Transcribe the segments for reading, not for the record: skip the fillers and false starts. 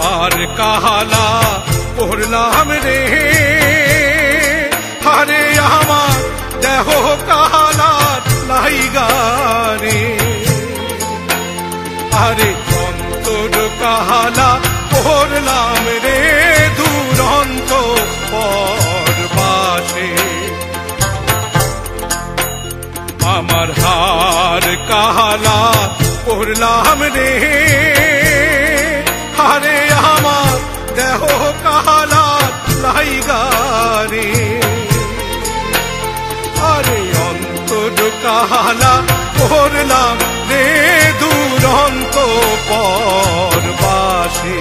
হার কাহালা পড়লাম রে, হারে আমার দেহ কাহালা লাইগা রে, আরে অন্তর কাহালা পড়লাম রে দুরন্ত পরবাসে। আমার হার কাহালা পড়লাম রে, হারে আমার দেহ কাহালা লাইগা রে, আরে অন্তর কাহালা পড়লাম রে দুরন্ত পরবাসে।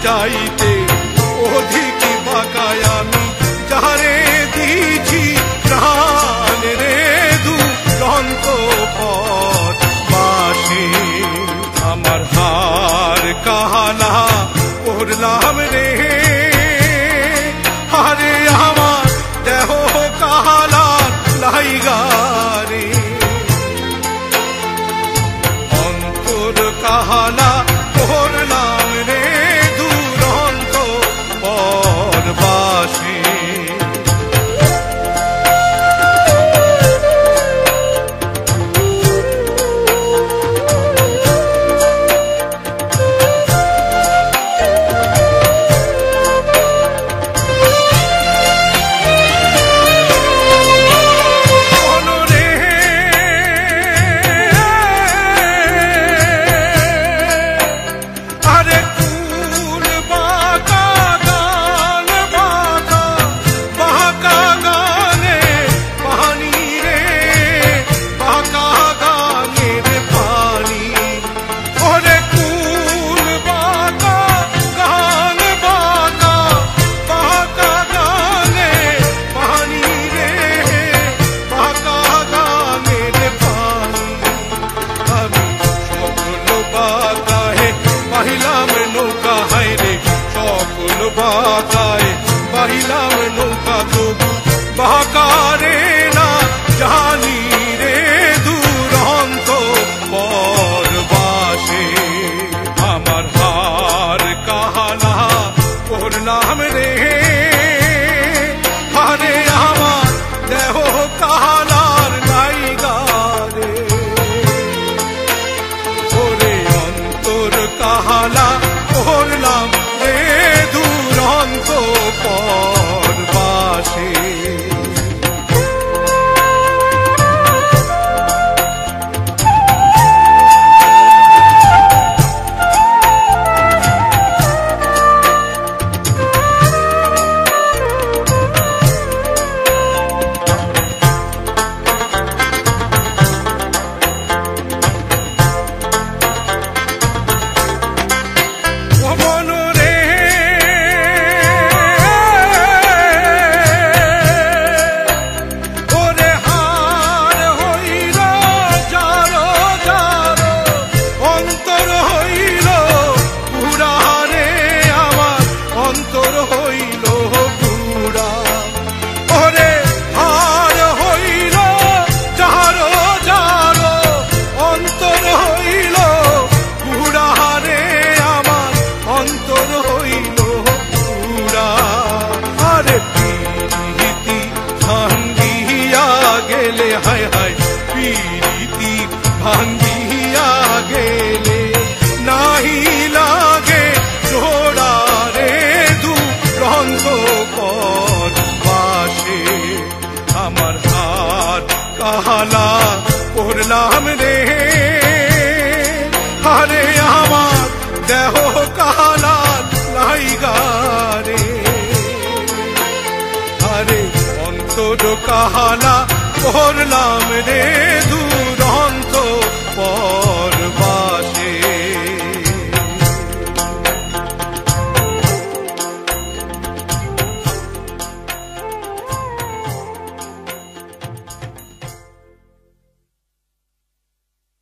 চাইতে অধিক বাঁকায় আমি যারে দিছি প্রাণ রে দুরন্ত পরবাসে। আমার হার কাহালা পড়লাম রে, হারে আমার দেহ কাহালা লাইগা রে, অন্তর কাহালা পড়লাম রে দুরন্ত পরবাসে। বাঁকায় বাহিলাম নৌকা তবু বাঁকারে না জানি রে দুরন্ত পরবাসে। আমার হার কাহালা পড়লাম রে, হারে আমার দেহ কাহালার লাইগা রে, ওরে অন্তর কাহালা পড়লাম রে দুরন্ত পরবাসে। হায় হায় প্রীতি ভাঙ্গিয়া গেলে নাহি লাগে জোড়া রে দুরন্ত পরবাসে। আমার হাত কাহালা পড়লাম রে, হারে আমার দেহ কাহালা লাইগা রে, কাহালা করলাম রে